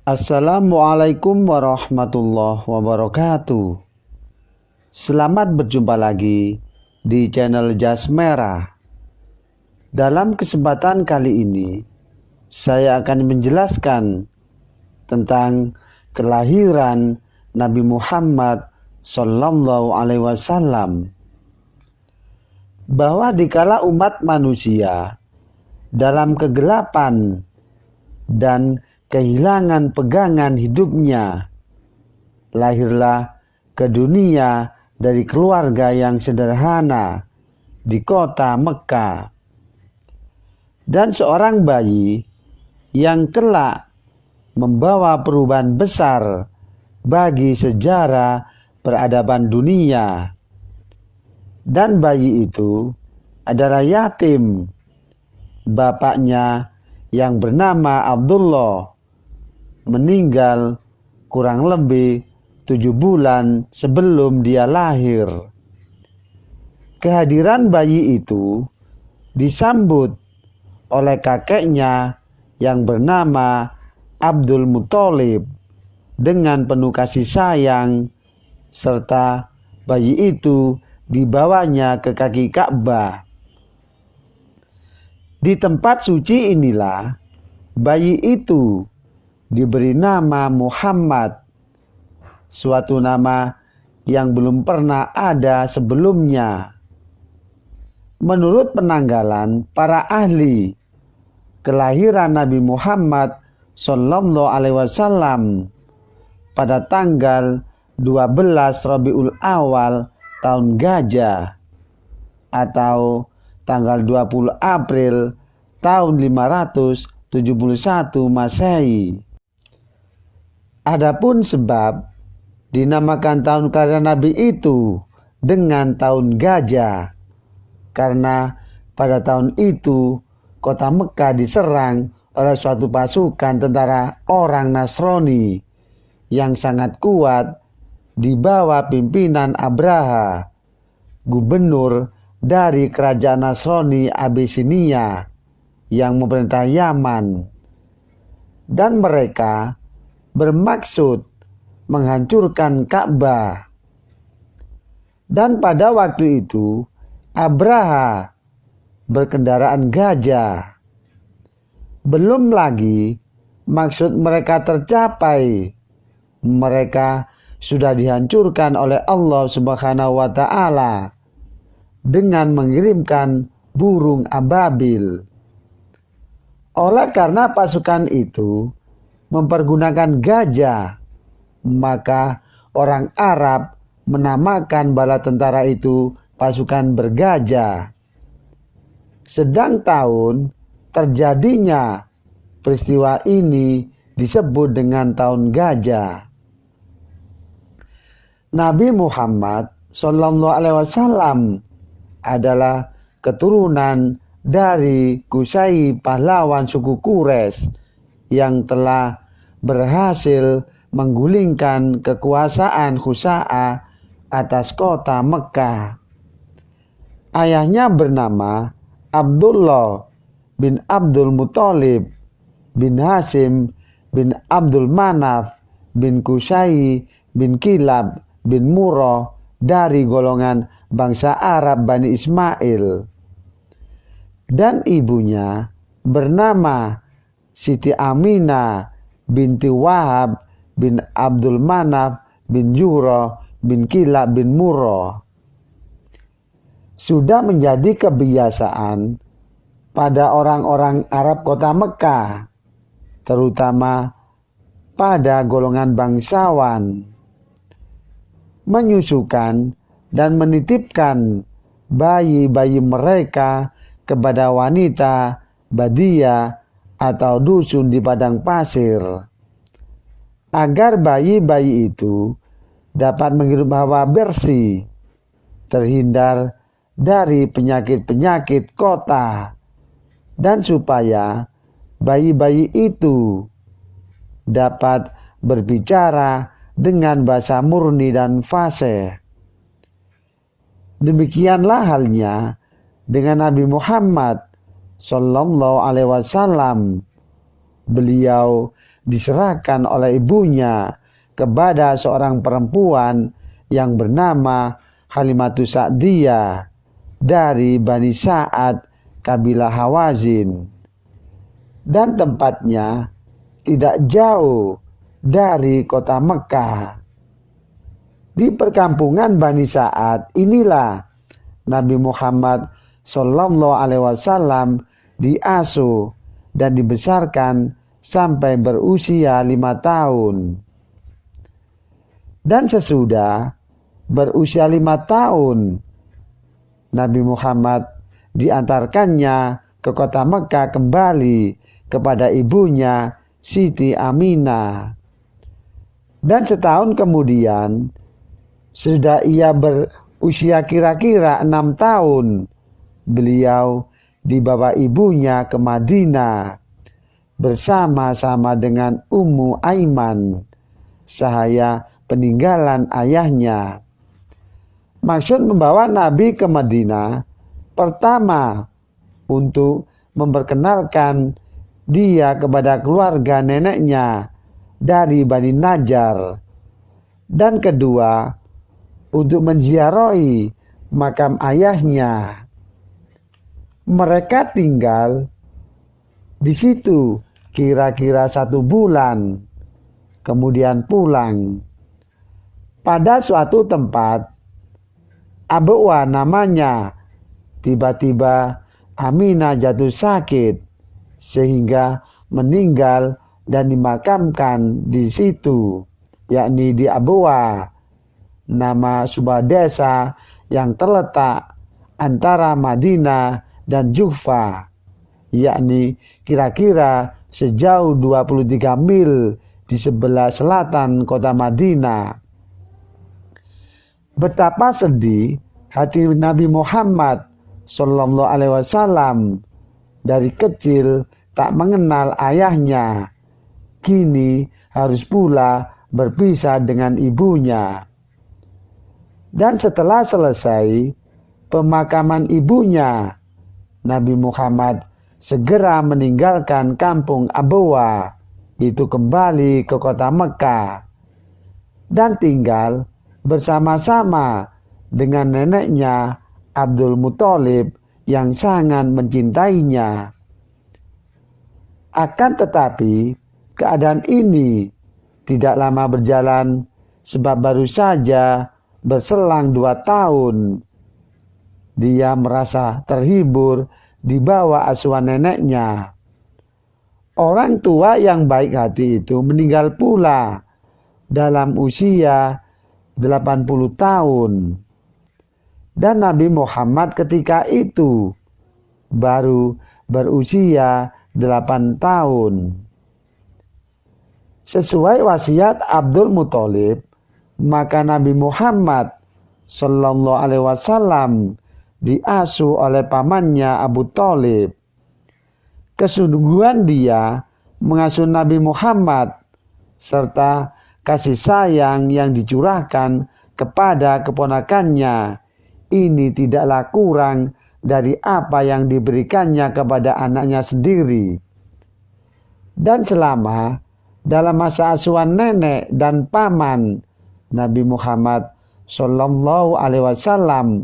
Assalamualaikum warahmatullahi wabarakatuh. Selamat berjumpa lagi di channel Jas Merah. Dalam kesempatan kali ini, saya akan menjelaskan tentang kelahiran Nabi Muhammad Sallallahu Alaihi Wasallam. Bahwa dikala umat manusia dalam kegelapan dan kehilangan pegangan hidupnya, lahirlah ke dunia dari keluarga yang sederhana di kota Mekah. Dan seorang bayi yang kelak membawa perubahan besar bagi sejarah peradaban dunia. Dan bayi itu adalah yatim. Bapaknya yang bernama Abdullah meninggal kurang lebih 7 bulan sebelum dia lahir. Kehadiran bayi itu disambut oleh kakeknya yang bernama Abdul Muthalib dengan penuh kasih sayang, serta bayi itu dibawanya ke kaki Ka'bah. Di tempat suci inilah bayi itu diberi nama Muhammad, suatu nama yang belum pernah ada sebelumnya. Menurut penanggalan para ahli, kelahiran Nabi Muhammad Sallallahu Alaihi Wasallam pada tanggal 12 Rabiul Awal tahun Gajah atau tanggal 20 April tahun 571 Masehi. Adapun sebab dinamakan tahun kelahiran Nabi itu dengan tahun Gajah, karena pada tahun itu kota Mekah diserang oleh suatu pasukan tentara orang Nasrani yang sangat kuat di bawah pimpinan Abraha, gubernur dari kerajaan Nasrani Abyssinia yang memerintah Yaman. Dan mereka bermaksud menghancurkan Ka'bah. Dan pada waktu itu Abraha berkendaraan gajah. Belum lagi maksud mereka tercapai, mereka sudah dihancurkan oleh Allah Subhanahu wa Ta'ala dengan mengirimkan burung ababil. Oleh karena pasukan itu mempergunakan gajah, maka orang Arab menamakan bala tentara itu pasukan bergajah. Sedang tahun terjadinya peristiwa ini disebut dengan tahun gajah. Nabi Muhammad Sallallahu Alaihi Wasallam adalah keturunan dari Qusay, pahlawan suku Quraisy yang telah berhasil menggulingkan kekuasaan Khuza'ah atas kota Mekah. Ayahnya bernama Abdullah bin Abdul Muthalib bin Hashim bin Abdul Manaf bin Qusay bin Kilab bin Murrah dari golongan bangsa Arab Bani Ismail. Dan ibunya bernama Siti Aminah binti Wahab bin Abdul Manaf bin Juhra bin Kilab bin Murrah. Sudah menjadi kebiasaan pada orang-orang Arab kota Mekah, terutama pada golongan bangsawan, menyusukan dan menitipkan bayi-bayi mereka kepada wanita badia atau dusun di padang pasir, agar bayi-bayi itu dapat menghirup hawa bersih, terhindar dari penyakit-penyakit kota, dan supaya bayi-bayi itu dapat berbicara dengan bahasa murni dan fasih. Demikianlah halnya dengan Nabi Muhammad Sallallahu Alaihi Wasallam, beliau diserahkan oleh ibunya kepada seorang perempuan yang bernama Halimatus Sa'diyah dari Bani Sa'ad kabilah Hawazin, dan tempatnya tidak jauh dari kota Mekah. Di perkampungan Bani Sa'ad inilah Nabi Muhammad SAW diasuh dan dibesarkan sampai berusia 5 tahun. Dan sesudah berusia 5 tahun, Nabi Muhammad diantarkannya ke kota Mekah kembali kepada ibunya Siti Aminah. Dan setahun kemudian, sudah ia berusia kira-kira 6 tahun, beliau dibawa ibunya ke Madinah bersama-sama dengan Ummu Aiman, sahaya peninggalan ayahnya. Maksud membawa Nabi ke Madinah pertama untuk memperkenalkan dia kepada keluarga neneknya dari Bani Najjar, dan kedua untuk menziarahi makam ayahnya. Mereka tinggal di situ kira-kira 1 bulan, kemudian pulang. Pada suatu tempat, Abwa namanya, tiba-tiba Aminah jatuh sakit sehingga meninggal dan dimakamkan di situ, yakni di Abwa, nama sebuah desa yang terletak antara Madinah dan Juhfa, yakni kira-kira sejauh 23 mil di sebelah selatan kota Madinah. Betapa sedih hati Nabi Muhammad SAW, dari kecil tak mengenal ayahnya, kini harus pula berpisah dengan ibunya. Dan setelah selesai pemakaman ibunya, Nabi Muhammad segera meninggalkan kampung Abwa itu kembali ke kota Mekah dan tinggal bersama-sama dengan neneknya Abdul Muthalib yang sangat mencintainya. Akan tetapi keadaan ini tidak lama berjalan, sebab baru saja berselang 2 tahun dia merasa terhibur di bawah asuhan neneknya. Orang tua yang baik hati itu meninggal pula dalam usia 80 tahun. Dan Nabi Muhammad ketika itu baru berusia 8 tahun. Sesuai wasiat Abdul Muthalib, maka Nabi Muhammad SAW diasuh oleh pamannya Abu Thalib. Kesungguhan dia mengasuh Nabi Muhammad serta kasih sayang yang dicurahkan kepada keponakannya ini tidaklah kurang dari apa yang diberikannya kepada anaknya sendiri. Dan selama dalam masa asuhan nenek dan paman, Nabi Muhammad SAW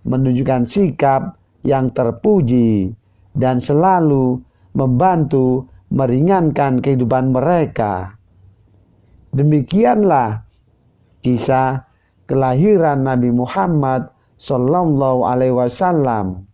menunjukkan sikap yang terpuji dan selalu membantu meringankan kehidupan mereka. Demikianlah kisah kelahiran Nabi Muhammad SAW.